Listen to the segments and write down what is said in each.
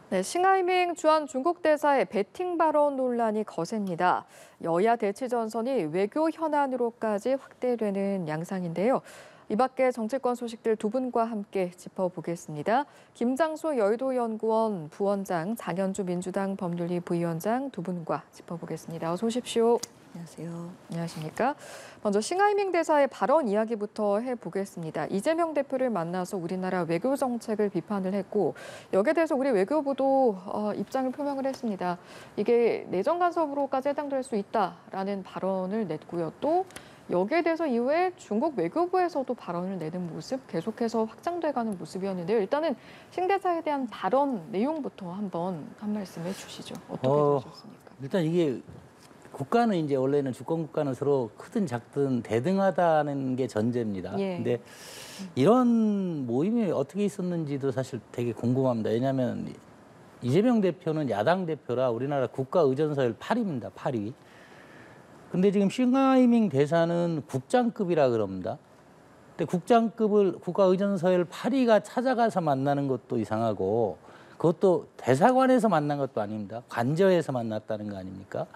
네, 싱하이밍 주한 중국 대사의 배팅 발언 논란이 거셉니다. 여야 대치 전선이 외교 현안으로까지 확대되는 양상인데요. 이 밖에 정치권 소식들 두 분과 함께 짚어보겠습니다. 김장수 여의도연구원 부원장, 장현주 민주당 법률위 부위원장 두 분과 짚어보겠습니다. 어서 오십시오. 안녕하세요. 안녕하십니까. 먼저 싱하이밍 대사의 발언 이야기부터 해보겠습니다. 이재명 대표를 만나서 우리나라 외교 정책을 비판을 했고 여기에 대해서 우리 외교부도 입장을 표명을 했습니다. 이게 내정 간섭으로까지 해당될 수 있다라는 발언을 냈고요. 또 여기에 대해서 이후에 중국 외교부에서도 발언을 내는 모습 계속해서 확장돼가는 모습이었는데요. 일단은 싱 대사에 대한 발언 내용부터 한번 한 말씀 해주시죠. 어떻게 들으셨습니까? 일단 이게 국가는 이제 원래는 주권 국가는 서로 크든 작든 대등하다는 게 전제입니다. 예. 근데 이런 모임이 어떻게 있었는지도 사실 되게 궁금합니다. 왜냐하면 이재명 대표는 야당 대표라 우리나라 국가 의전서열 8위입니다. 8위. 근데 지금 싱하이밍 대사는 국장급이라 그럽니다. 근데 국장급을 국가 의전서열 8위가 찾아가서 만나는 것도 이상하고 그것도 대사관에서 만난 것도 아닙니다. 관저에서 만났다는 거 아닙니까?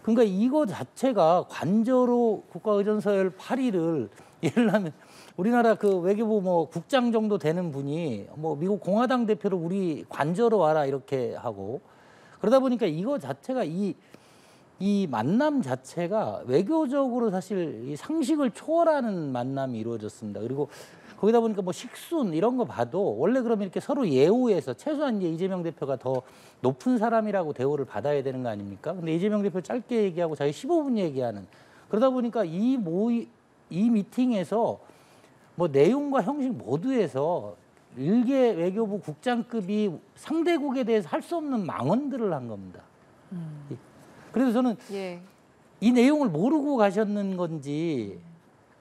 그러니까 이거 자체가 관저로 국가의전서열 8위를 예를 들면 우리나라 그 외교부 뭐 국장 정도 되는 분이 뭐 미국 공화당 대표로 우리 관저로 와라 이렇게 하고 그러다 보니까 이거 자체가 이 만남 자체가 외교적으로 사실 이 상식을 초월하는 만남이 이루어졌습니다. 그리고 거기다 보니까 뭐 식순 이런 거 봐도 원래 그러면 이렇게 서로 예우해서 최소한 이제 이재명 대표가 더 높은 사람이라고 대우를 받아야 되는 거 아닙니까? 근데 이재명 대표 짧게 얘기하고 자기 15분 얘기하는 그러다 보니까 이 미팅에서 뭐 내용과 형식 모두에서 일개 외교부 국장급이 상대국에 대해서 할 수 없는 망언들을 한 겁니다. 그래서 저는 이 내용을 모르고 가셨는 건지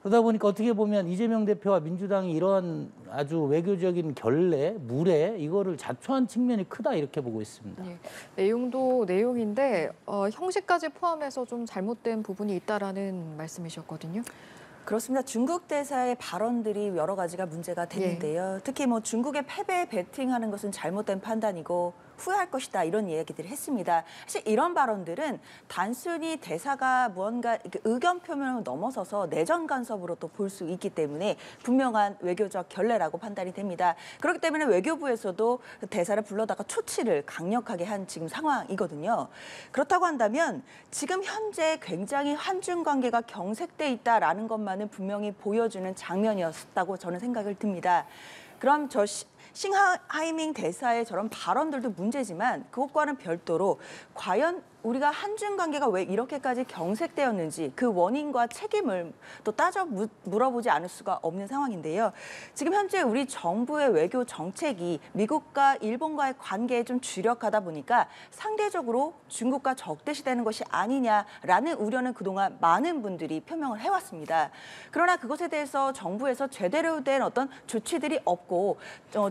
그러다 보니까 어떻게 보면 이재명 대표와 민주당이 이러한 아주 외교적인 결례, 무례 이거를 자초한 측면이 크다 이렇게 보고 있습니다. 네, 내용도 내용인데 형식까지 포함해서 좀 잘못된 부분이 있다라는 말씀이셨거든요. 그렇습니다. 중국 대사의 발언들이 여러 가지가 문제가 되는데요. 특히 뭐 중국의 패배에 베팅하는 것은 잘못된 판단이고 후회할 것이다 이런 얘기들을 했습니다. 사실 이런 발언들은 단순히 대사가 무언가 의견 표명을 넘어서서 내정 간섭으로 또 볼 수 있기 때문에 분명한 외교적 결례라고 판단이 됩니다. 그렇기 때문에 외교부에서도 대사를 불러다가 초치를 강력하게 한 지금 상황이거든요. 그렇다고 한다면 지금 현재 굉장히 한중 관계가 경색돼 있다라는 것만은 분명히 보여주는 장면이었다고 저는 생각을 듭니다. 그럼 싱하이밍 대사의 저런 발언들도 문제지만 그것과는 별도로 과연 우리가 한중 관계가 왜 이렇게까지 경색되었는지 그 원인과 책임을 또 물어보지 않을 수가 없는 상황인데요. 지금 현재 우리 정부의 외교 정책이 미국과 일본과의 관계에 좀 주력하다 보니까 상대적으로 중국과 적대시되는 것이 아니냐라는 우려는 그동안 많은 분들이 표명을 해왔습니다. 그러나 그것에 대해서 정부에서 제대로 된 어떤 조치들이 없고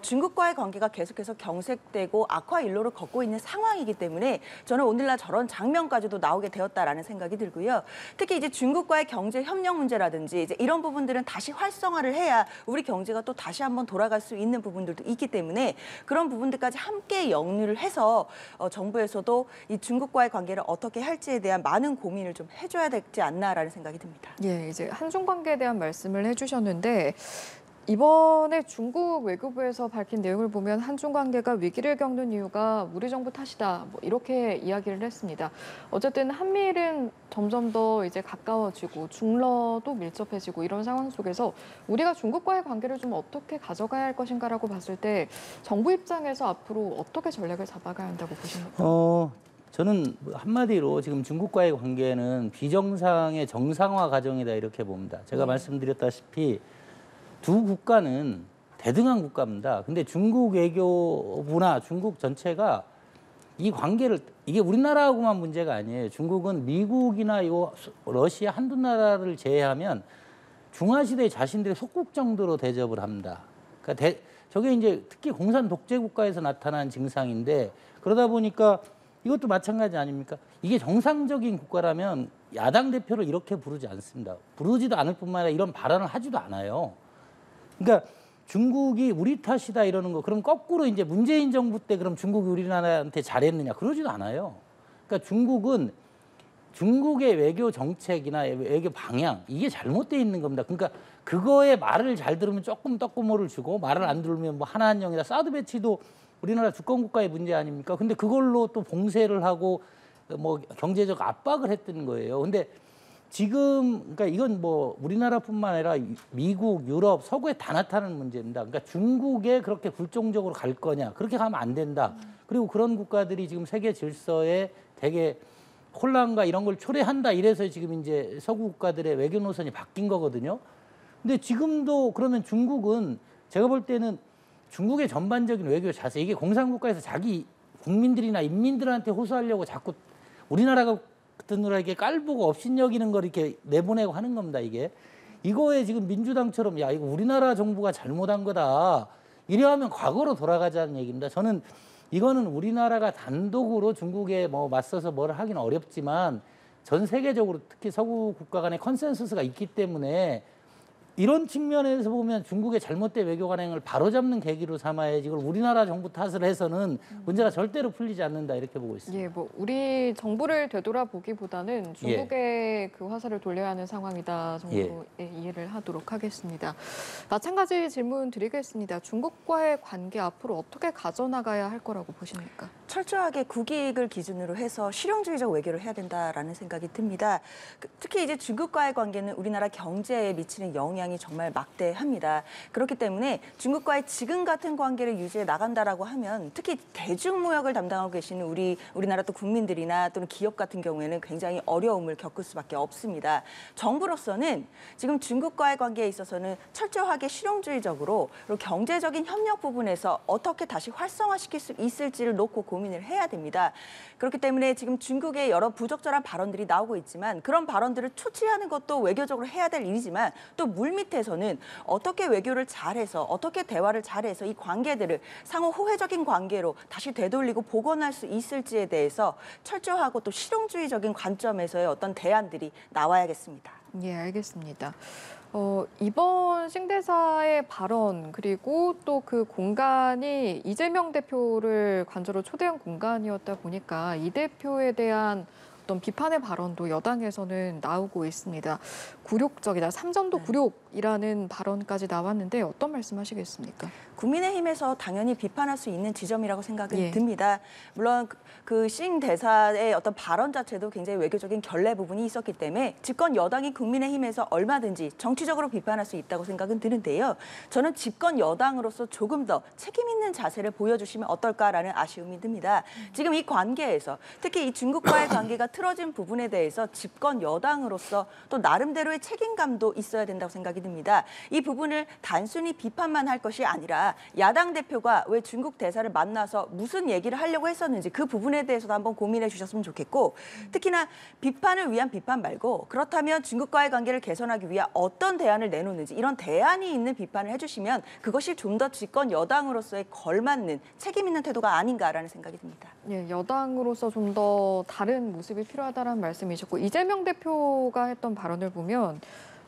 중국과의 관계가 계속해서 경색되고 악화 일로를 걷고 있는 상황이기 때문에 저는 오늘날 저런 장면까지도 나오게 되었다라는 생각이 들고요. 특히 이제 중국과의 경제 협력 문제라든지 이제 이런 부분들은 다시 활성화를 해야 우리 경제가 또 다시 한번 돌아갈 수 있는 부분들도 있기 때문에 그런 부분들까지 함께 역류를 해서 정부에서도 이 중국과의 관계를 어떻게 할지에 대한 많은 고민을 좀 해줘야 되지 않나라는 생각이 듭니다. 예, 이제 한중 관계에 대한 말씀을 해주셨는데. 이번에 중국 외교부에서 밝힌 내용을 보면 한중 관계가 위기를 겪는 이유가 우리 정부 탓이다. 뭐 이렇게 이야기를 했습니다. 어쨌든 한미일은 점점 더 이제 가까워지고 중러도 밀접해지고 이런 상황 속에서 우리가 중국과의 관계를 좀 어떻게 가져가야 할 것인가라고 봤을 때 정부 입장에서 앞으로 어떻게 전략을 잡아가야 한다고 보십니까? 저는 한마디로 지금 중국과의 관계는 비정상의 정상화 과정이다 이렇게 봅니다. 제가 말씀드렸다시피 두 국가는 대등한 국가입니다. 근데 중국 외교부나 중국 전체가 이 관계를 이게 우리나라하고만 문제가 아니에요. 중국은 미국이나 러시아 한두 나라를 제외하면 중화시대에 자신들의 속국 정도로 대접을 합니다. 그러니까 저게 이제 특히 공산 독재 국가에서 나타난 증상인데 그러다 보니까 이것도 마찬가지 아닙니까? 이게 정상적인 국가라면 야당 대표를 이렇게 부르지 않습니다. 부르지도 않을 뿐만 아니라 이런 발언을 하지도 않아요. 그러니까 중국이 우리 탓이다 이러는 거. 그럼 거꾸로 이제 문재인 정부 때 그럼 중국이 우리나라한테 잘했느냐? 그러지도 않아요. 그러니까 중국은 중국의 외교 정책이나 외교 방향 이게 잘못돼 있는 겁니다. 그러니까 그거에 말을 잘 들으면 조금 떡고모를 주고 말을 안 들으면 뭐 하나한령이다. 사드 배치도 우리나라 주권 국가의 문제 아닙니까? 근데 그걸로 또 봉쇄를 하고 뭐 경제적 압박을 했던 거예요. 근데 지금 그러니까 이건 뭐 우리나라뿐만 아니라 미국, 유럽, 서구에 다 나타나는 문제입니다. 그러니까 중국에 그렇게 굴종적으로 갈 거냐? 그렇게 가면 안 된다. 그리고 그런 국가들이 지금 세계 질서에 되게 혼란과 이런 걸 초래한다. 이래서 지금 이제 서구 국가들의 외교 노선이 바뀐 거거든요. 근데 지금도 그러면 중국은 제가 볼 때는 중국의 전반적인 외교 자세 이게 공산국가에서 자기 국민들이나 인민들한테 호소하려고 자꾸 우리나라가 같은 나라에게 깔보고 업신여기는 걸 이렇게 내보내고 하는 겁니다. 이거에 지금 민주당처럼 야 이거 우리나라 정부가 잘못한 거다. 이래하면 과거로 돌아가자는 얘기입니다. 저는 이거는 우리나라가 단독으로 중국에 뭐 맞서서 뭘 하기는 어렵지만 전 세계적으로 특히 서구 국가 간의 컨센서스가 있기 때문에 이런 측면에서 보면 중국의 잘못된 외교 관행을 바로잡는 계기로 삼아야지 이걸 우리나라 정부 탓을 해서는 문제가 절대로 풀리지 않는다 이렇게 보고 있습니다. 예, 뭐 우리 정부를 되돌아보기보다는 중국에 그 화살을 돌려야 하는 상황이다 정도의 이해를 하도록 하겠습니다. 마찬가지 질문 드리겠습니다. 중국과의 관계 앞으로 어떻게 가져나가야 할 거라고 보십니까? 철저하게 국익을 기준으로 해서 실용주의적 외교를 해야 된다라는 생각이 듭니다. 특히 이제 중국과의 관계는 우리나라 경제에 미치는 영향이 정말 막대합니다. 그렇기 때문에 중국과의 지금 같은 관계를 유지해 나간다라고 하면 특히 대중무역을 담당하고 계시는 우리나라 또 국민들이나 또는 기업 같은 경우에는 굉장히 어려움을 겪을 수밖에 없습니다. 정부로서는 지금 중국과의 관계에 있어서는 철저하게 실용주의적으로 그리고 경제적인 협력 부분에서 어떻게 다시 활성화시킬 수 있을지를 놓고 고민을 해야 됩니다. 그렇기 때문에 지금 중국의 여러 부적절한 발언들이 나오고 있지만 그런 발언들을 초치하는 것도 외교적으로 해야 될 일이지만 또 물밑에서는 어떻게 외교를 잘해서 어떻게 대화를 잘해서 이 관계들을 상호 호혜적인 관계로 다시 되돌리고 복원할 수 있을지에 대해서 철저하고 또 실용주의적인 관점에서의 어떤 대안들이 나와야겠습니다. 예, 알겠습니다. 이번 싱대사의 발언 그리고 또 그 공간이 이재명 대표를 관저로 초대한 공간이었다 보니까 이 대표에 대한 어떤 비판의 발언도 여당에서는 나오고 있습니다. 굴욕적이다, 삼전도 굴욕이라는 발언까지 나왔는데 어떤 말씀하시겠습니까? 국민의힘에서 당연히 비판할 수 있는 지점이라고 생각이 듭니다. 물론 그 싱 대사의 어떤 발언 자체도 굉장히 외교적인 결례 부분이 있었기 때문에 집권 여당이 국민의힘에서 얼마든지 정치적으로 비판할 수 있다고 생각은 드는데요. 저는 집권 여당으로서 조금 더 책임 있는 자세를 보여주시면 어떨까라는 아쉬움이 듭니다. 지금 이 관계에서 특히 이 중국과의 관계가 틀어진 부분에 대해서 집권 여당으로서 또 나름대로의 책임감도 있어야 된다고 생각이 듭니다. 이 부분을 단순히 비판만 할 것이 아니라 야당 대표가 왜 중국 대사를 만나서 무슨 얘기를 하려고 했었는지 그 부분에 대해서도 한번 고민해 주셨으면 좋겠고 특히나 비판을 위한 비판 말고 그렇다면 중국과의 관계를 개선하기 위한 어떤 대안을 내놓는지 이런 대안이 있는 비판을 해주시면 그것이 좀 더 집권 여당으로서의 걸맞는 책임 있는 태도가 아닌가라는 생각이 듭니다. 예, 여당으로서 좀 더 다른 모습이 필요하다는 말씀이셨고 이재명 대표가 했던 발언을 보면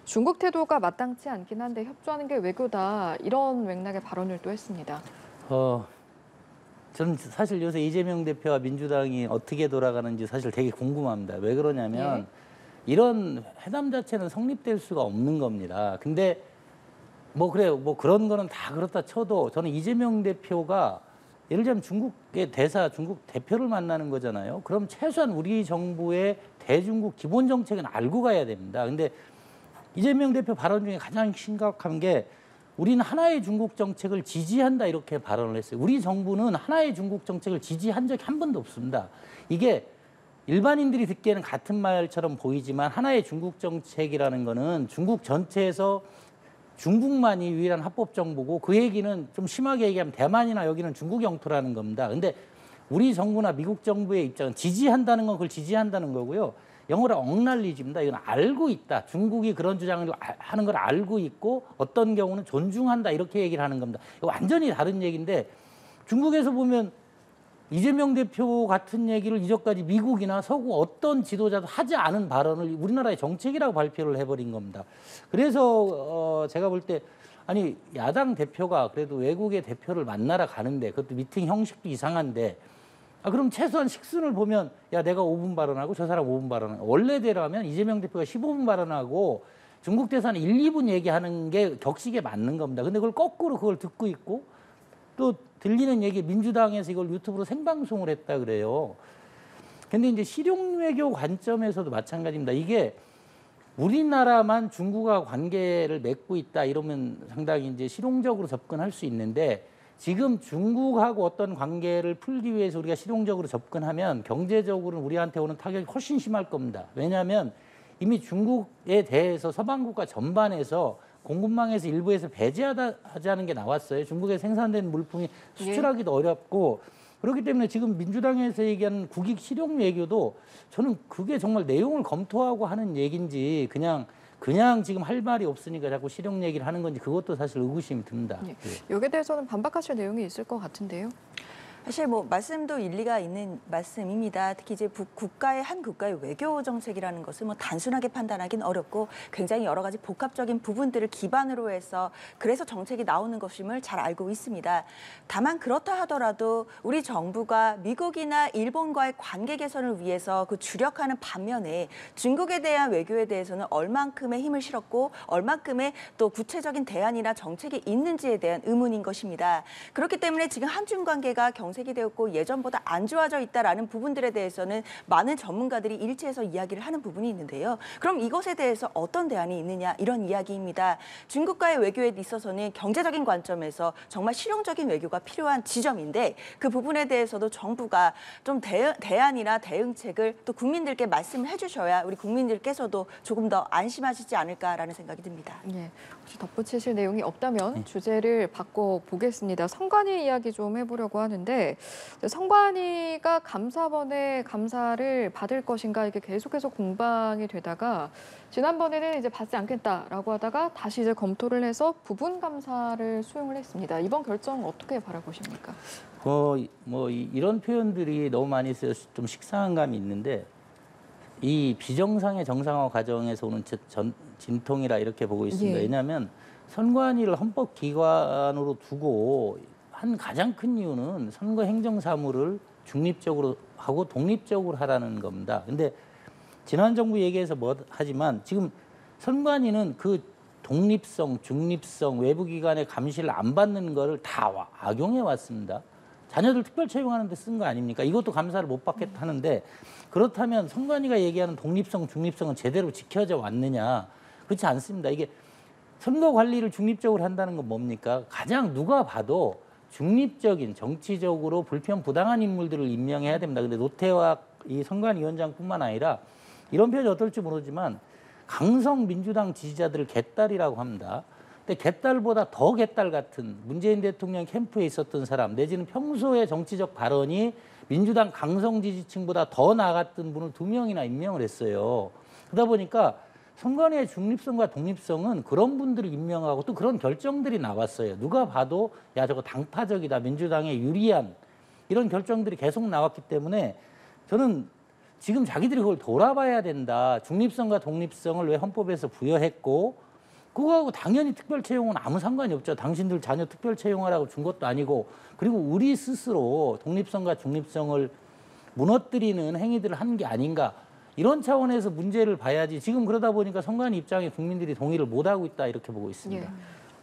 중국 태도가 마땅치 않긴 한데 협조하는 게 외교다 이런 맥락의 발언을 또 했습니다. 저는 사실 요새 이재명 대표와 민주당이 어떻게 돌아가는지 사실 되게 궁금합니다. 왜 그러냐면 이런 회담 자체는 성립될 수가 없는 겁니다. 근데 뭐 그래요. 뭐 그런 거는 다 그렇다 쳐도 저는 이재명 대표가 예를 들면 중국의 대사, 중국 대표를 만나는 거잖아요. 그럼 최소한 우리 정부의 대중국 기본 정책은 알고 가야 됩니다. 근데 이재명 대표 발언 중에 가장 심각한 게 우리는 하나의 중국 정책을 지지한다 이렇게 발언을 했어요. 우리 정부는 하나의 중국 정책을 지지한 적이 한 번도 없습니다. 이게 일반인들이 듣기에는 같은 말처럼 보이지만 하나의 중국 정책이라는 거는 중국 전체에서 중국만이 유일한 합법 정부고 그 얘기는 좀 심하게 얘기하면 대만이나 여기는 중국 영토라는 겁니다. 근데 우리 정부나 미국 정부의 입장은 지지한다는 건 그걸 지지한다는 거고요. 영어로 억날리지입니다. 이건 알고 있다. 중국이 그런 주장을 하는 걸 알고 있고 어떤 경우는 존중한다. 이렇게 얘기를 하는 겁니다. 이거 완전히 다른 얘기인데 중국에서 보면 이재명 대표 같은 얘기를 이전까지 미국이나 서구 어떤 지도자도 하지 않은 발언을 우리나라의 정책이라고 발표를 해버린 겁니다. 그래서 제가 볼 때 아니 야당 대표가 그래도 외국의 대표를 만나러 가는데 그것도 미팅 형식도 이상한데 그럼 최소한 식순을 보면 야 내가 5분 발언하고 저 사람 5분 발언하고 원래대로라면 이재명 대표가 15분 발언하고 중국 대사는 1, 2분 얘기하는 게 격식에 맞는 겁니다. 근데 그걸 거꾸로 그걸 듣고 있고 또 들리는 얘기 민주당에서 이걸 유튜브로 생방송을 했다 그래요. 근데 이제 실용 외교 관점에서도 마찬가지입니다. 이게 우리나라만 중국과 관계를 맺고 있다 이러면 상당히 이제 실용적으로 접근할 수 있는데 지금 중국하고 어떤 관계를 풀기 위해서 우리가 실용적으로 접근하면 경제적으로는 우리한테 오는 타격이 훨씬 심할 겁니다. 왜냐하면 이미 중국에 대해서 서방국가 전반에서 공급망에서 일부에서 배제하자는 게 나왔어요. 중국에 생산된 물품이 수출하기도 어렵고 그렇기 때문에 지금 민주당에서 얘기하는 국익 실용 외교도 저는 그게 정말 내용을 검토하고 하는 얘기인지 그냥 지금 할 말이 없으니까 자꾸 실용 얘기를 하는 건지 그것도 사실 의구심이 듭니다. 예. 여기에 대해서는 반박하실 내용이 있을 것 같은데요. 사실 뭐 말씀도 일리가 있는 말씀입니다. 특히 이제 국가의 한 국가의 외교 정책이라는 것을 뭐 단순하게 판단하기는 어렵고 굉장히 여러 가지 복합적인 부분들을 기반으로 해서 그래서 정책이 나오는 것임을 잘 알고 있습니다. 다만 그렇다 하더라도 우리 정부가 미국이나 일본과의 관계 개선을 위해서 그 주력하는 반면에 중국에 대한 외교에 대해서는 얼만큼의 힘을 실었고 얼만큼의 또 구체적인 대안이나 정책이 있는지에 대한 의문인 것입니다. 그렇기 때문에 지금 한중 관계가 색이 되었고 예전보다 안 좋아져 있다라는 부분들에 대해서는 많은 전문가들이 일치해서 이야기를 하는 부분이 있는데요. 그럼 이것에 대해서 어떤 대안이 있느냐 이런 이야기입니다. 중국과의 외교에 있어서는 경제적인 관점에서 정말 실용적인 외교가 필요한 지점인데 그 부분에 대해서도 정부가 좀 대안이나 대응책을 또 국민들께 말씀을 해주셔야 우리 국민들께서도 조금 더 안심하시지 않을까라는 생각이 듭니다. 예, 혹시 덧붙이실 내용이 없다면 주제를 바꿔보겠습니다. 성관이 이야기 좀 해보려고 하는데 성관이가 감사원의 감사를 받을 것인가 이게 계속해서 공방이 되다가 지난번에는 이제 받지 않겠다라고 하다가 다시 이제 검토를 해서 부분 감사를 수용을 했습니다. 이번 결정 어떻게 바라보십니까? 이런 표현들이 너무 많이 쓰여서 좀 식상한 감이 있는데 이 비정상의 정상화 과정에서 오는 진통이라 이렇게 보고 있습니다. 예. 왜냐하면 선관위를 헌법기관으로 두고 한 가장 큰 이유는 선거 행정 사무를 중립적으로 하고 독립적으로 하라는 겁니다. 근데 지난 정부 얘기해서 하지만 지금 선관위는 그 독립성, 중립성, 외부기관의 감시를 안 받는 거를 다 악용해 왔습니다. 자녀들 특별 채용하는 데 쓴 거 아닙니까? 이것도 감사를 못 받겠다 하는데 그렇다면 선관위가 얘기하는 독립성, 중립성은 제대로 지켜져 왔느냐? 그렇지 않습니다. 이게 선거 관리를 중립적으로 한다는 건 뭡니까? 가장 누가 봐도 중립적인 정치적으로 불편 부당한 인물들을 임명해야 됩니다. 근데 노태와 이 선관위원장뿐만 아니라 이런 표현이 어떨지 모르지만 강성 민주당 지지자들을 개딸이라고 합니다. 근데 개딸보다 더 개딸 같은 문재인 대통령 캠프에 있었던 사람 내지는 평소에 정치적 발언이 민주당 강성 지지층보다 더 나갔던 분을 2명이나 임명을 했어요. 그러다 보니까 선관위의 중립성과 독립성은 그런 분들을 임명하고 또 그런 결정들이 나왔어요. 누가 봐도 야 저거 당파적이다. 민주당에 유리한 이런 결정들이 계속 나왔기 때문에 저는 지금 자기들이 그걸 돌아봐야 된다. 중립성과 독립성을 왜 헌법에서 부여했고 그거하고 당연히 특별 채용은 아무 상관이 없죠. 당신들 자녀 특별 채용하라고 준 것도 아니고 그리고 우리 스스로 독립성과 중립성을 무너뜨리는 행위들을 하는 게 아닌가. 이런 차원에서 문제를 봐야지 지금 그러다 보니까 선관위 입장에 국민들이 동의를 못하고 있다 이렇게 보고 있습니다. 예.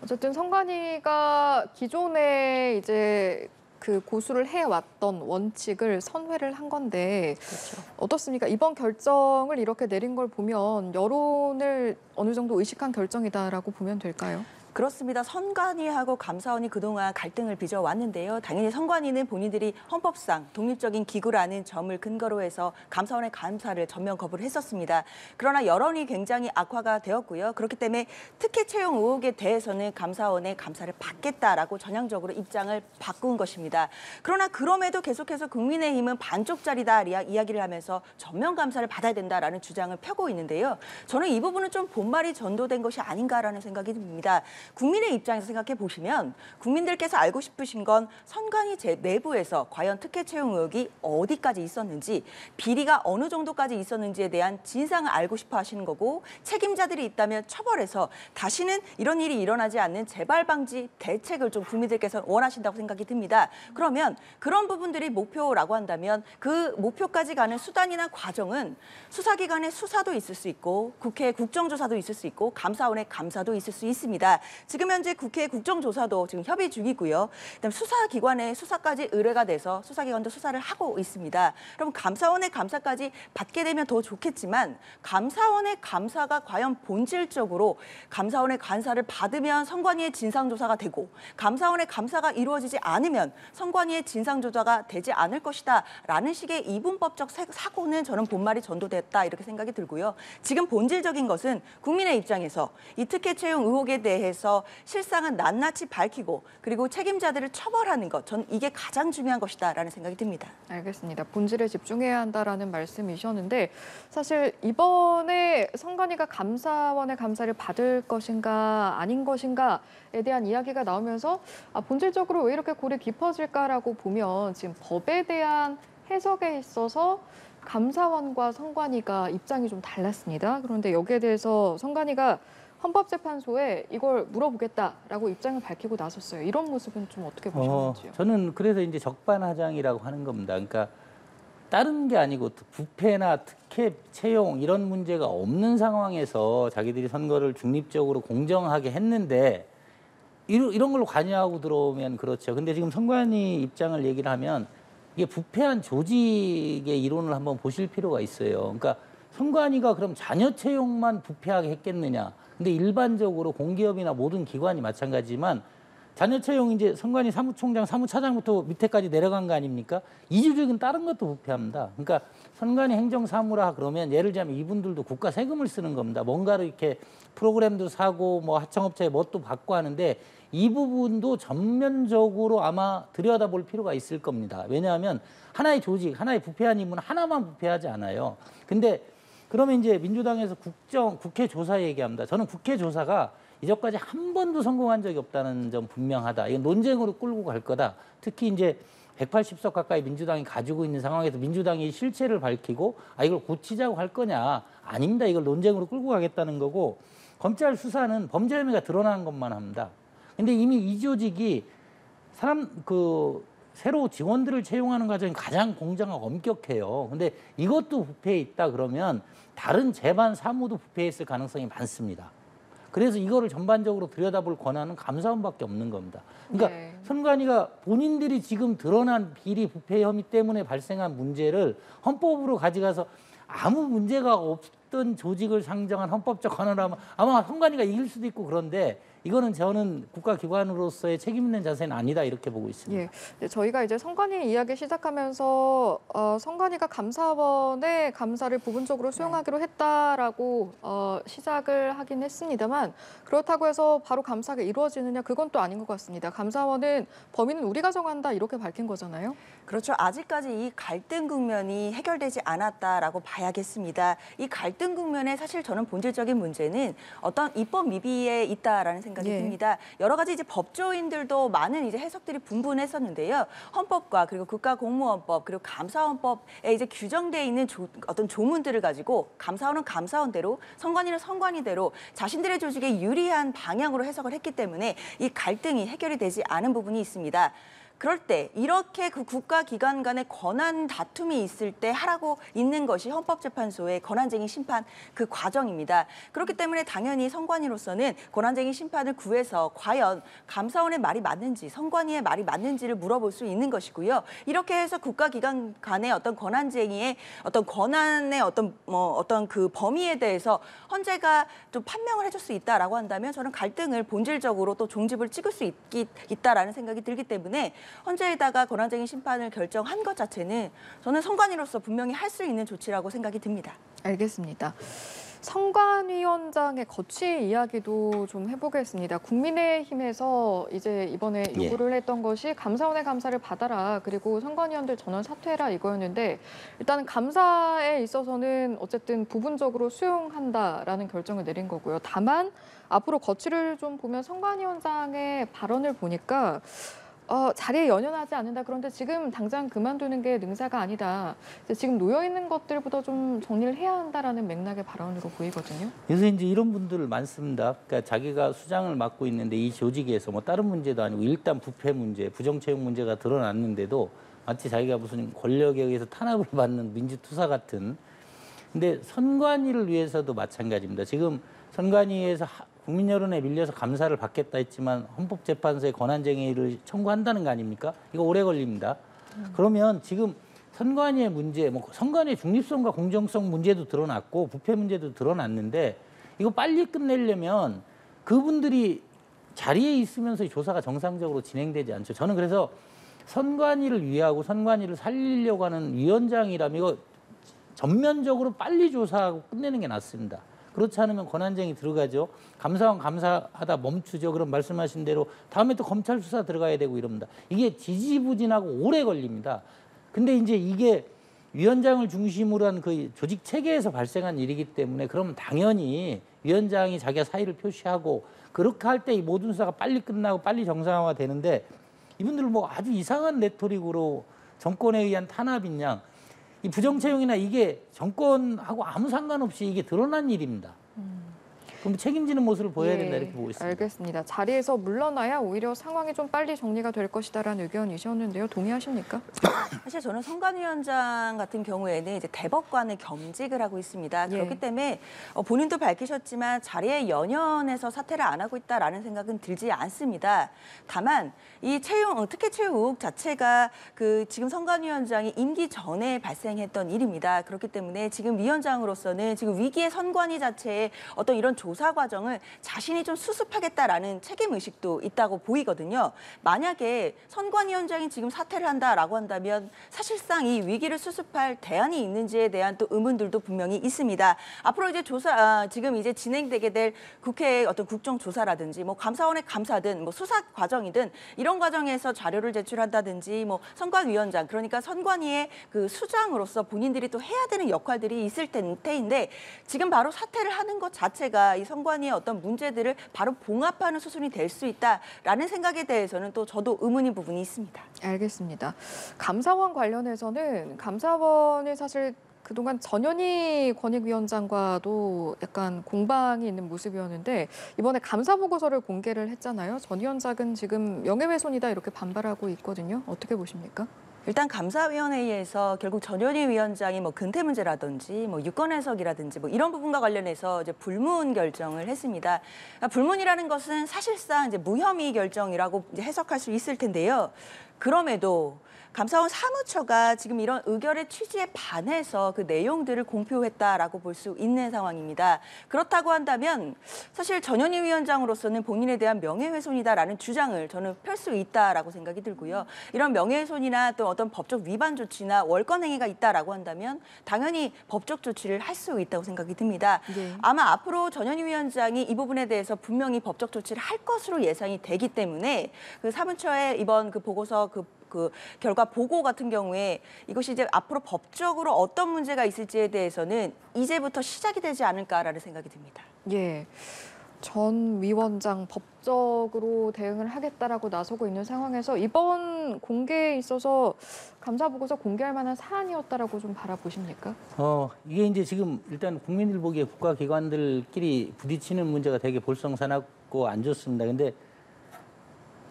어쨌든 선관위가 기존에 이제 그 고수를 해왔던 원칙을 선회를 한 건데 그렇죠. 어떻습니까? 이번 결정을 이렇게 내린 걸 보면 여론을 어느 정도 의식한 결정이다라고 보면 될까요? 그렇습니다. 선관위하고 감사원이 그동안 갈등을 빚어왔는데요. 당연히 선관위는 본인들이 헌법상 독립적인 기구라는 점을 근거로 해서 감사원의 감사를 전면 거부를 했었습니다. 그러나 여론이 굉장히 악화가 되었고요. 그렇기 때문에 특혜 채용 의혹에 대해서는 감사원의 감사를 받겠다라고 전향적으로 입장을 바꾼 것입니다. 그러나 그럼에도 계속해서 국민의힘은 반쪽짜리다 이야기를 하면서 전면 감사를 받아야 된다라는 주장을 펴고 있는데요. 저는 이 부분은 좀 본말이 전도된 것이 아닌가라는 생각이 듭니다. 국민의 입장에서 생각해 보시면 국민들께서 알고 싶으신 건 선관위 내부에서 과연 특혜 채용 의혹이 어디까지 있었는지, 비리가 어느 정도까지 있었는지에 대한 진상을 알고 싶어 하시는 거고, 책임자들이 있다면 처벌해서 다시는 이런 일이 일어나지 않는 재발 방지 대책을 좀 국민들께서 원하신다고 생각이 듭니다. 그러면 그런 부분들이 목표라고 한다면 그 목표까지 가는 수단이나 과정은 수사기관의 수사도 있을 수 있고 국회 국정조사도 있을 수 있고 감사원의 감사도 있을 수 있습니다. 지금 현재 국회 국정조사도 지금 협의 중이고요. 그다음 수사기관의 수사까지 의뢰가 돼서 수사기관도 수사를 하고 있습니다. 그럼 감사원의 감사까지 받게 되면 더 좋겠지만 감사원의 감사가 과연 본질적으로 감사원의 감사를 받으면 선관위의 진상조사가 되고 감사원의 감사가 이루어지지 않으면 선관위의 진상조사가 되지 않을 것이다 라는 식의 이분법적 사고는 저는 본말이 전도됐다 이렇게 생각이 들고요. 지금 본질적인 것은 국민의 입장에서 이 특혜 채용 의혹에 대해서 실상은 낱낱이 밝히고 그리고 책임자들을 처벌하는 것, 저는 이게 가장 중요한 것이다라는 생각이 듭니다. 알겠습니다. 본질에 집중해야 한다라는 말씀이셨는데 사실 이번에 선관위가 감사원의 감사를 받을 것인가 아닌 것인가에 대한 이야기가 나오면서 본질적으로 왜 이렇게 골이 깊어질까라고 보면 지금 법에 대한 해석에 있어서 감사원과 선관위가 입장이 좀 달랐습니다. 그런데 여기에 대해서 선관위가 헌법재판소에 이걸 물어보겠다라고 입장을 밝히고 나섰어요. 이런 모습은 좀 어떻게 보셨는지요? 저는 그래서 이제 적반하장이라고 하는 겁니다. 그러니까 다른 게 아니고 부패나 특혜 채용 이런 문제가 없는 상황에서 자기들이 선거를 중립적으로 공정하게 했는데 이런 걸로 관여하고 들어오면 그렇죠. 근데 지금 선관위 입장을 얘기를 하면 이게 부패한 조직의 이론을 한번 보실 필요가 있어요. 그러니까 선관위가 그럼 자녀 채용만 부패하게 했겠느냐. 근데 일반적으로 공기업이나 모든 기관이 마찬가지지만 자녀 채용 이제 선관위 사무총장, 사무차장부터 밑에까지 내려간 거 아닙니까? 이 조직은 다른 것도 부패합니다. 그러니까 선관위 행정사무라 그러면 예를 들자면 이분들도 국가 세금을 쓰는 겁니다. 뭔가를 이렇게 프로그램도 사고 뭐 하청업체에 뭣도 받고 하는데 이 부분도 전면적으로 아마 들여다볼 필요가 있을 겁니다. 왜냐하면 하나의 조직, 하나의 부패한 인물은 하나만 부패하지 않아요. 근데 그러면 이제 민주당에서 국회 조사 얘기합니다. 저는 국회 조사가 이전까지 한 번도 성공한 적이 없다는 점 분명하다. 이건 논쟁으로 끌고 갈 거다. 특히 이제 180석 가까이 민주당이 가지고 있는 상황에서 민주당이 실체를 밝히고 이걸 고치자고 할 거냐. 아닙니다. 이걸 논쟁으로 끌고 가겠다는 거고 검찰 수사는 범죄 혐의가 드러난 것만 합니다. 근데 이미 이 조직이 새로 직원들을 채용하는 과정이 가장 공정하고 엄격해요. 근데 이것도 부패해 있다 그러면 다른 재반 사무도 부패해 있을 가능성이 많습니다. 그래서 이거를 전반적으로 들여다볼 권한은 감사원밖에 없는 겁니다. 그러니까 네. 선관위가 본인들이 지금 드러난 비리 부패 혐의 때문에 발생한 문제를 헌법으로 가져가서 아무 문제가 없던 조직을 상정한 헌법적 권한을 하면 아마 선관위가 이길 수도 있고 그런데 이거는 저는 국가기관으로서의 책임 있는 자세는 아니다 이렇게 보고 있습니다. 예, 저희가 이제 선관위 이야기 시작하면서 선관위가 감사원의 감사를 부분적으로 수용하기로 했다라고 시작을 하긴 했습니다만 그렇다고 해서 바로 감사가 이루어지느냐 그건 또 아닌 것 같습니다. 감사원은 범인은 우리가 정한다 이렇게 밝힌 거잖아요. 그렇죠. 아직까지 이 갈등 국면이 해결되지 않았다라고 봐야겠습니다. 이 갈등 국면에 사실 저는 본질적인 문제는 어떤 입법 미비에 있다라는 생각이 듭니다. 여러 가지 이제 법조인들도 많은 이제 해석들이 분분했었는데요. 헌법과 그리고 국가공무원법 그리고 감사원법에 이제 규정돼 있는 어떤 조문들을 가지고 감사원은 감사원대로, 선관위는 선관위대로 자신들의 조직에 유리한 방향으로 해석을 했기 때문에 이 갈등이 해결이 되지 않은 부분이 있습니다. 그럴 때 이렇게 그 국가기관 간의 권한 다툼이 있을 때 하라고 있는 것이 헌법재판소의 권한쟁의 심판 그 과정입니다. 그렇기 때문에 당연히 선관위로서는 권한쟁의 심판을 구해서 과연 감사원의 말이 맞는지 선관위의 말이 맞는지를 물어볼 수 있는 것이고요. 이렇게 해서 국가기관 간의 어떤 권한쟁의의 어떤 권한의 어떤 그 범위에 대해서 헌재가 좀 판명을 해줄 수 있다라고 한다면 저는 갈등을 본질적으로 또 종집을 찍을 수 있다라는 생각이 들기 때문에 헌재에다가 권한쟁의 심판을 결정한 것 자체는 저는 선관위로서 분명히 할 수 있는 조치라고 생각이 듭니다. 알겠습니다. 선관위원장의 거취 이야기도 좀 해보겠습니다. 국민의힘에서 이제 이번에 요구를 했던 것이 감사원의 감사를 받아라. 그리고 선관위원들 전원 사퇴해라 이거였는데 일단은 감사에 있어서는 어쨌든 부분적으로 수용한다라는 결정을 내린 거고요. 다만 앞으로 거취를 좀 보면 선관위원장의 발언을 보니까 자리에 연연하지 않는다. 그런데 지금 당장 그만두는 게 능사가 아니다. 지금 놓여 있는 것들보다 좀 정리를 해야 한다라는 맥락의 발언으로 보이거든요. 그래서 이제 이런 분들 많습니다. 그러니까 자기가 수장을 맡고 있는데 이 조직에서 뭐 다른 문제도 아니고 일단 부패 문제, 부정채용 문제가 드러났는데도 마치 자기가 무슨 권력에 의해서 탄압을 받는 민주투사 같은. 근데 선관위를 위해서도 마찬가지입니다. 지금 선관위에서 국민 여론에 밀려서 감사를 받겠다 했지만 헌법재판소에 권한쟁의를 청구한다는 거 아닙니까? 이거 오래 걸립니다. 그러면 지금 선관위의 문제, 뭐 선관위의 중립성과 공정성 문제도 드러났고 부패 문제도 드러났는데 이거 빨리 끝내려면 그분들이 자리에 있으면서 조사가 정상적으로 진행되지 않죠. 저는 그래서 선관위를 위하고 선관위를 살리려고 하는 위원장이라면 이거 전면적으로 빨리 조사하고 끝내는 게 낫습니다. 그렇지 않으면 권한쟁의 들어가죠. 감사원 감사하다 멈추죠. 그럼 말씀하신 대로 다음에 또 검찰 수사 들어가야 되고 이럽니다. 이게 지지부진하고 오래 걸립니다. 근데 이제 이게 위원장을 중심으로 한 그 조직 체계에서 발생한 일이기 때문에 그러면 당연히 위원장이 자기가 사의를 표시하고 그렇게 할 때 이 모든 수사가 빨리 끝나고 빨리 정상화가 되는데 이분들 뭐 아주 이상한 레토릭으로 정권에 의한 탄압인 양 이 부정채용이나 이게 정권하고 아무 상관없이 이게 드러난 일입니다. 그럼 책임지는 모습을 보여야 된다 이렇게 보고 있습니다. 알겠습니다. 자리에서 물러나야 오히려 상황이 좀 빨리 정리가 될 것이다라는 의견이셨는데요. 동의하십니까? 사실 저는 선관위원장 같은 경우에는 이제 대법관을 겸직을 하고 있습니다. 그렇기 때문에 본인도 밝히셨지만 자리에 연연해서 사퇴를 안 하고 있다라는 생각은 들지 않습니다. 다만 이 특혜 채용 의혹 자체가 그 지금 선관위원장이 임기 전에 발생했던 일입니다. 그렇기 때문에 지금 위원장으로서는 지금 위기의 선관위 자체에 어떤 이런 조사 과정을 자신이 좀 수습하겠다라는 책임 의식도 있다고 보이거든요. 만약에 선관위원장이 지금 사퇴를 한다라고 한다면 사실상 이 위기를 수습할 대안이 있는지에 대한 또 의문들도 분명히 있습니다. 앞으로 이제 지금 이제 진행되게 될 국회의 어떤 국정조사라든지 뭐 감사원의 감사든 뭐 수사 과정이든 이런 과정에서 자료를 제출한다든지 뭐 선관위원장 그러니까 선관위의 그 수장으로서 본인들이 또 해야 되는 역할들이 있을 텐데 지금 바로 사퇴를 하는 것 자체가 이 선관위의 어떤 문제들을 바로 봉합하는 수순이 될 수 있다라는 생각에 대해서는 또 저도 의문인 부분이 있습니다. 알겠습니다. 감사원 관련해서는 감사원이 사실 그동안 전현희 권익위원장과도 약간 공방이 있는 모습이었는데 이번에 감사 보고서를 공개를 했잖아요. 전 위원장은 지금 명예훼손이다 이렇게 반발하고 있거든요. 어떻게 보십니까? 일단 감사위원회에서 결국 전현희 위원장이 뭐 근태 문제라든지 뭐 유권 해석이라든지 뭐 이런 부분과 관련해서 이제 불문 결정을 했습니다. 그러니까 불문이라는 것은 사실상 이제 무혐의 결정이라고 이제 해석할 수 있을 텐데요. 그럼에도 감사원 사무처가 지금 이런 의결의 취지에 반해서 그 내용들을 공표했다라고 볼 수 있는 상황입니다. 그렇다고 한다면 사실 전현희 위원장으로서는 본인에 대한 명예훼손이다라는 주장을 저는 펼 수 있다라고 생각이 들고요. 이런 명예훼손이나 또 어떤 법적 위반 조치나 월권 행위가 있다라고 한다면 당연히 법적 조치를 할 수 있다고 생각이 듭니다. 네. 아마 앞으로 전현희 위원장이 이 부분에 대해서 분명히 법적 조치를 할 것으로 예상이 되기 때문에 그 사무처의 이번 그 보고서 그 결과 보고 같은 경우에 이것이 이제 앞으로 법적으로 어떤 문제가 있을지에 대해서는 이제부터 시작이 되지 않을까라는 생각이 듭니다. 예. 전 위원장 법적으로 대응을 하겠다라고 나서고 있는 상황에서 이번 공개에 있어서 감사 보고서 공개할 만한 사안이었다라고 좀 바라보십니까? 이게 이제 지금 일단 국민들 보기에 국가기관들끼리 부딪히는 문제가 되게 볼썽사납고 안 좋습니다. 근데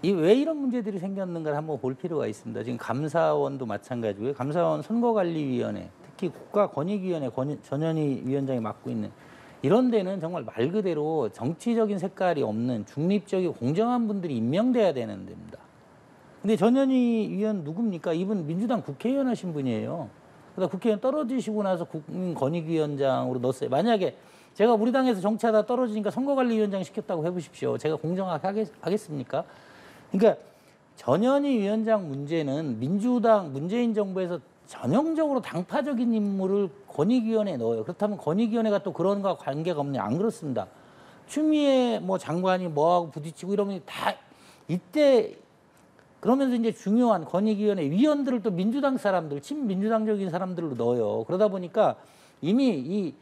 왜 이런 문제들이 생겼는가를 한번 볼 필요가 있습니다. 지금 감사원도 마찬가지고요. 감사원 선거관리위원회, 특히 국가권익위원회 전현희 위원장이 맡고 있는 이런 데는 정말 말 그대로 정치적인 색깔이 없는 중립적이고 공정한 분들이 임명돼야 되는 데입니다. 근데 전현희 위원 누굽니까? 이분 민주당 국회의원 하신 분이에요. 그러다 국회의원 떨어지시고 나서 국민권익위원장으로 넣었어요. 만약에 제가 우리 당에서 정치하다 떨어지니까 선거관리위원장 시켰다고 해보십시오. 제가 공정하게 하겠습니까? 그러니까 전현희 위원장 문제는 민주당 문재인 정부에서 전형적으로 당파적인 인물을 권익위원회에 넣어요. 그렇다면 권익위원회가 또 그런 거와 관계가 없냐? 안 그렇습니다. 추미애 뭐 장관이 뭐하고 부딪히고 이러면 다 이때 그러면서 이제 중요한 권익위원회 위원들을 또 민주당 사람들, 친민주당적인 사람들로 넣어요. 그러다 보니까 이미 이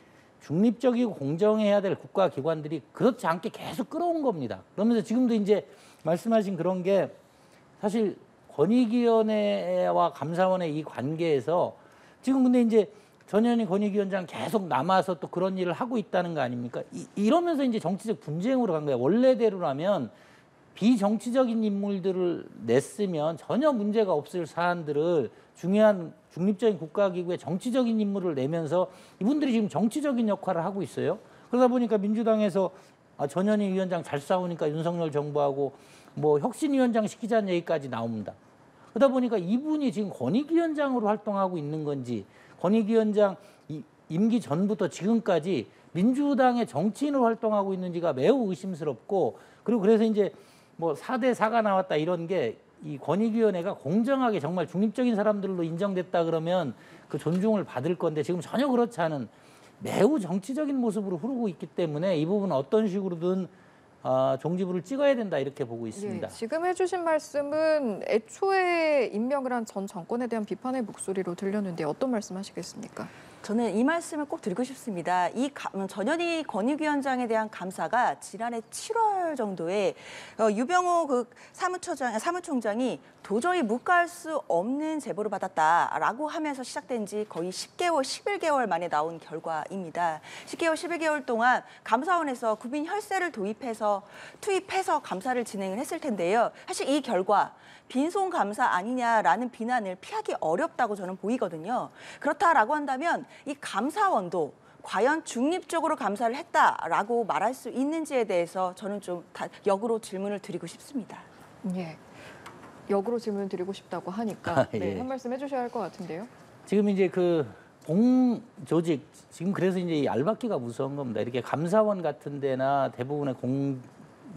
중립적이고 공정해야 될 국가기관들이 그렇지 않게 계속 끌어온 겁니다. 그러면서 지금도 이제 말씀하신 그런 게 사실 권익위원회와 감사원의 이 관계에서 지금 근데 이제 전현희 권익위원장 계속 남아서 또 그런 일을 하고 있다는 거 아닙니까? 이러면서 이제 정치적 분쟁으로 간 거예요. 원래대로라면 비정치적인 인물들을 냈으면 전혀 문제가 없을 사안들을 중요한 중립적인 국가기구의 정치적인 인물을 내면서 이분들이 지금 정치적인 역할을 하고 있어요. 그러다 보니까 민주당에서 전현희 위원장 잘 싸우니까 윤석열 정부하고 뭐 혁신위원장 시키자는 얘기까지 나옵니다. 그러다 보니까 이분이 지금 권익위원장으로 활동하고 있는 건지 권익위원장 임기 전부터 지금까지 민주당의 정치인으로 활동하고 있는지가 매우 의심스럽고 그리고 그래서 이제 뭐 4대 4가 나왔다 이런 게 이 권익위원회가 공정하게 정말 중립적인 사람들로 인정됐다 그러면 그 존중을 받을 건데 지금 전혀 그렇지 않은 매우 정치적인 모습으로 흐르고 있기 때문에 이 부분은 어떤 식으로든 종지부를 찍어야 된다 이렇게 보고 있습니다. 예, 지금 해주신 말씀은 애초에 임명을 한 전 정권에 대한 비판의 목소리로 들렸는데 어떤 말씀하시겠습니까? 저는 이 말씀을 꼭 드리고 싶습니다. 전현희 권익위원장에 대한 감사가 지난해 7월 정도에 유병호 그 사무총장이 도저히 묵과할 수 없는 제보를 받았다라고 하면서 시작된 지 거의 10개월, 11개월 만에 나온 결과입니다. 10개월, 11개월 동안 감사원에서 국민 혈세를 투입해서 감사를 진행을 했을 텐데요. 사실 이 결과 빈손 감사 아니냐라는 비난을 피하기 어렵다고 저는 보이거든요. 그렇다라고 한다면 이 감사원도 과연 중립적으로 감사를 했다라고 말할 수 있는지에 대해서 저는 좀 역으로 질문을 드리고 싶습니다. 예, 역으로 질문 드리고 싶다고 하니까 예. 네, 한 말씀 해주셔야 할 것 같은데요. 지금 이제 그 공조직 지금 그래서 이제 이 알박기가 무서운 겁니다. 이렇게 감사원 같은 데나 대부분의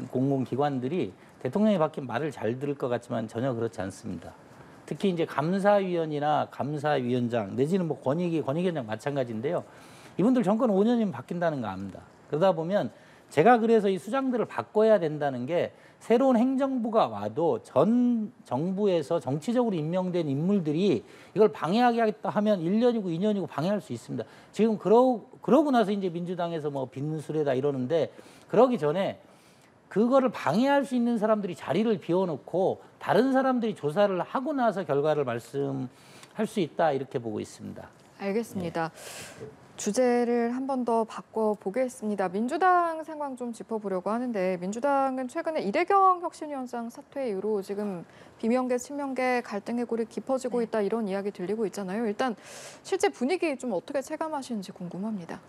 공공기관들이 대통령이 바뀐 말을 잘 들을 것 같지만 전혀 그렇지 않습니다. 특히 이제 감사위원이나 감사위원장 내지는 뭐 권익위원장 마찬가지인데요. 이분들 정권 5년이면 바뀐다는 거 압니다. 그러다 보면 제가 그래서 이 수장들을 바꿔야 된다는 게 새로운 행정부가 와도 전 정부에서 정치적으로 임명된 인물들이 이걸 방해하겠다 하면 1년이고 2년이고 방해할 수 있습니다. 지금 그러고 나서 이제 민주당에서 뭐 빈수레다 이러는데 그러기 전에 그거를 방해할 수 있는 사람들이 자리를 비워놓고 다른 사람들이 조사를 하고 나서 결과를 말씀할 수 있다 이렇게 보고 있습니다. 알겠습니다. 주제를 한 번 더 바꿔보겠습니다. 민주당 상황 좀 짚어보려고 하는데 민주당은 최근에 이대경 혁신위원장 사퇴 이후로 지금 비명계, 친명계 갈등의 골이 깊어지고 있다 이런 이야기 들리고 있잖아요. 일단 실제 분위기 좀 어떻게 체감하시는지 궁금합니다.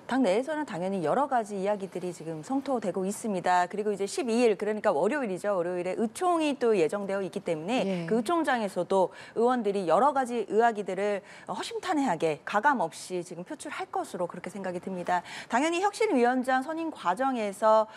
당 내에서는 당연히 여러 가지 이야기들이 지금 성토되고 있습니다. 그리고 이제 12일 그러니까 월요일이죠. 월요일에 의총이 또 예정되어 있기 때문에 예. 그 의총장에서도 의원들이 여러 가지 이야기들을 허심탄회하게 가감 없이 지금 표출할 것으로 그렇게 생각이 듭니다. 당연히 혁신위원장 선임 과정에서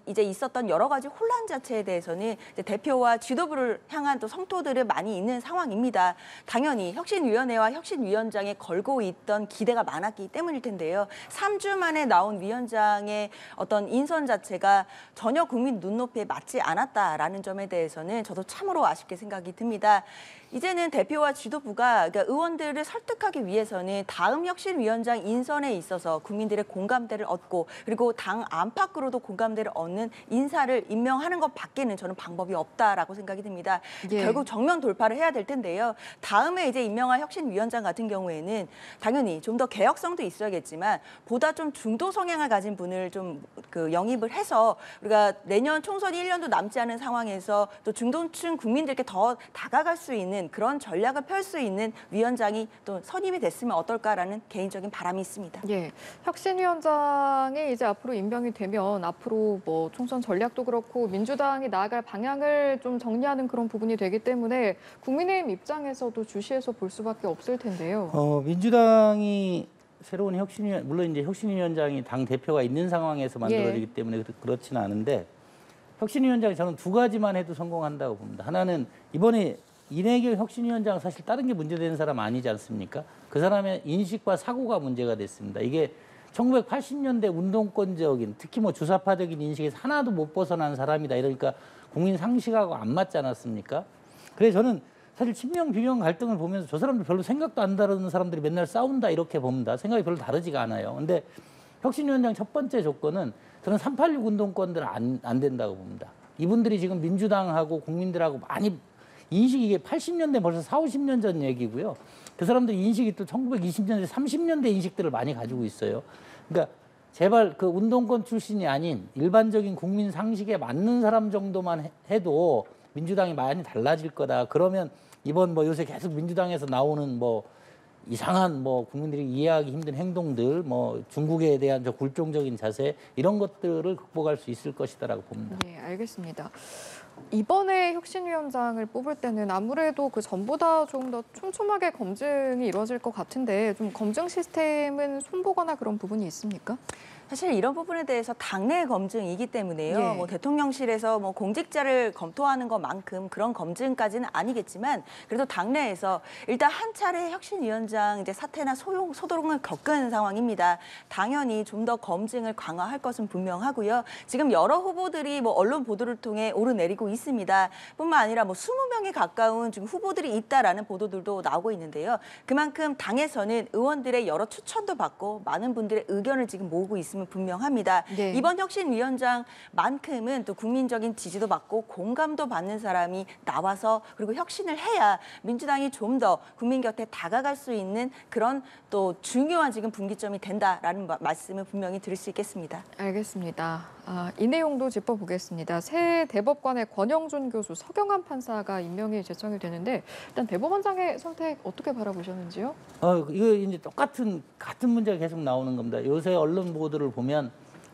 이제 있었던 여러 가지 혼란 자체에 대해서는 이제 대표와 지도부를 향한 또 성토들이 많이 있는 상황입니다. 당연히 혁신위원회와 혁신위원장에 걸고 있던 기대가 많았기 때문일 텐데요. 3주 만에 나온 위원장의 어떤 인선 자체가 전혀 국민 눈높이에 맞지 않았다라는 점에 대해서는 저도 참으로 아쉽게 생각이 듭니다. 이제는 대표와 지도부가 그러니까 의원들을 설득하기 위해서는 다음 혁신위원장 인선에 있어서 국민들의 공감대를 얻고 그리고 당 안팎으로도 공감대를 얻는 인사를 임명하는 것밖에는 저는 방법이 없다라고 생각이 듭니다. 예. 결국 정면 돌파를 해야 될 텐데요. 다음에 이제 임명할 혁신위원장 같은 경우에는 당연히 좀 더 개혁성도 있어야겠지만 보다 좀 중도 성향을 가진 분을 좀 영입을 해서 우리가 내년 총선이 1년도 남지 않은 상황에서 또 중도층 국민들께 더 다가갈 수 있는 그런 전략을 펼 수 있는 위원장이 또 선임이 됐으면 어떨까라는 개인적인 바람이 있습니다. 예, 혁신위원장이 이제 앞으로 임명이 되면 앞으로 뭐 총선 전략도 그렇고 민주당이 나아갈 방향을 좀 정리하는 그런 부분이 되기 때문에 국민의힘 입장에서도 주시해서 볼 수밖에 없을 텐데요. 민주당이 새로운 물론 이제 혁신위원장이 당 대표가 있는 상황에서 만들어지기 때문에 그렇지는 않은데 혁신위원장이 저는 두 가지만 해도 성공한다고 봅니다. 하나는 이번에 이내경 혁신위원장 사실 다른 게 문제되는 사람 아니지 않습니까? 그 사람의 인식과 사고가 문제가 됐습니다. 이게 1980년대 운동권적인 특히 뭐 주사파적인 인식에서 하나도 못 벗어난 사람이다. 이러니까 국민 상식하고 안 맞지 않았습니까? 그래서 저는 사실 친명 비명 갈등을 보면서 저 사람들 별로 생각도 안 다르는 사람들이 맨날 싸운다 이렇게 봅니다. 생각이 별로 다르지가 않아요. 근데 혁신위원장 첫 번째 조건은 저는 386 운동권들 안 된다고 봅니다. 이분들이 지금 민주당하고 국민들하고 많이 인식이 이게 80년대 벌써 4, 50년 전 얘기고요. 그 사람들이 인식이 또 1920년대, 30년대 인식들을 많이 가지고 있어요. 그러니까 제발 그 운동권 출신이 아닌 일반적인 국민 상식에 맞는 사람 정도만 해도 민주당이 많이 달라질 거다. 그러면 이번 뭐 요새 계속 민주당에서 나오는 뭐 이상한 뭐 국민들이 이해하기 힘든 행동들, 뭐 중국에 대한 저 굴종적인 자세 이런 것들을 극복할 수 있을 것이다라고 봅니다. 네, 알겠습니다. 이번에 혁신위원장을 뽑을 때는 아무래도 그 전보다 조금 더 촘촘하게 검증이 이루어질 것 같은데 좀 검증 시스템은 손보거나 그런 부분이 있습니까? 사실 이런 부분에 대해서 당내 검증이기 때문에요. 예. 뭐 대통령실에서 뭐 공직자를 검토하는 것만큼 그런 검증까지는 아니겠지만 그래도 당내에서 일단 한 차례 혁신위원장 이제 사태나 소동을 겪은 상황입니다. 당연히 좀 더 검증을 강화할 것은 분명하고요. 지금 여러 후보들이 뭐 언론 보도를 통해 오르내리고 있습니다. 뿐만 아니라 뭐 20명에 가까운 지금 후보들이 있다라는 보도들도 나오고 있는데요. 그만큼 당에서는 의원들의 여러 추천도 받고 많은 분들의 의견을 지금 모으고 있습니다. 분명합니다. 네. 이번 혁신위원장만큼은 또 국민적인 지지도 받고 공감도 받는 사람이 나와서 그리고 혁신을 해야 민주당이 좀 더 국민 곁에 다가갈 수 있는 그런 또 중요한 지금 분기점이 된다라는 말씀을 분명히 드릴 수 있겠습니다. 알겠습니다. 이 내용도 짚어보겠습니다. 새 대법관의 권영준 교수, 서경환 판사가 임명이 제청이 되는데 일단 대법원장의 선택 어떻게 바라보셨는지요? 이거 이제 같은 문제가 계속 나오는 겁니다. 요새 언론 보도를 보면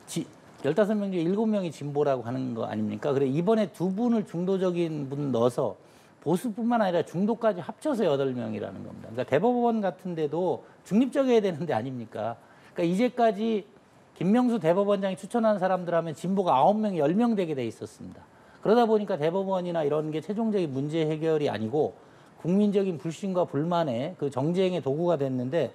15명 중에 7명이 진보라고 하는 거 아닙니까? 그래 이번에 두 분을 중도적인 분 넣어서 보수뿐만 아니라 중도까지 합쳐서 8명이라는 겁니다. 그러니까 대법원 같은 데도 중립적이어야 되는데 아닙니까? 그러니까 이제까지 김명수 대법원장이 추천한 사람들 하면 진보가 9명, 10명 되게 돼 있었습니다. 그러다 보니까 대법원이나 이런 게 최종적인 문제 해결이 아니고 국민적인 불신과 불만의 그 정쟁의 도구가 됐는데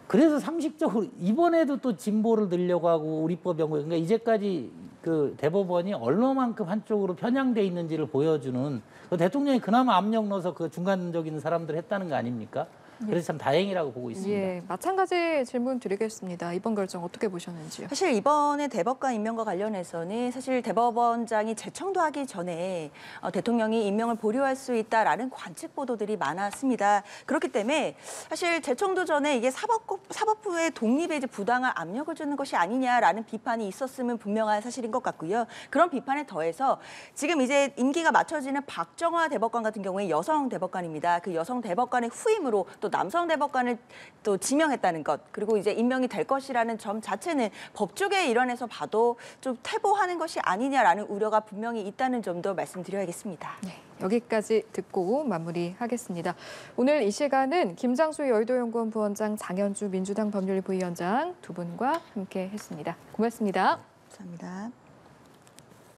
그래서 상식적으로 이번에도 또 진보를 넣으려고 하고 우리법 연구 그러니까 이제까지 그 대법원이 얼마만큼 한쪽으로 편향돼 있는지를 보여주는 그 대통령이 그나마 압력 넣어서 그 중간적인 사람들 했다는 거 아닙니까? 그래서 참 다행이라고 보고 있습니다. 예, 마찬가지 질문 드리겠습니다. 이번 결정 어떻게 보셨는지요? 사실 이번에 대법관 임명과 관련해서는 사실 대법원장이 재청도 하기 전에 대통령이 임명을 보류할 수 있다라는 관측 보도들이 많았습니다. 그렇기 때문에 사실 재청도 전에 이게 사법부의 독립에 이제 부당한 압력을 주는 것이 아니냐라는 비판이 있었으면 분명한 사실인 것 같고요. 그런 비판에 더해서 지금 이제 임기가 맞춰지는 박정화 대법관 같은 경우에 여성 대법관입니다. 그 여성 대법관의 후임으로 또 남성 대법관을 또 지명했다는 것 그리고 이제 임명이 될 것이라는 점 자체는 법조계의 일환에서 봐도 좀 퇴보하는 것이 아니냐라는 우려가 분명히 있다는 점도 말씀드려야겠습니다. 네, 여기까지 듣고 마무리하겠습니다. 오늘 이 시간은 김장수 여의도연구원 부원장, 장현주 민주당 법률부위원장 두 분과 함께했습니다. 고맙습니다. 감사합니다.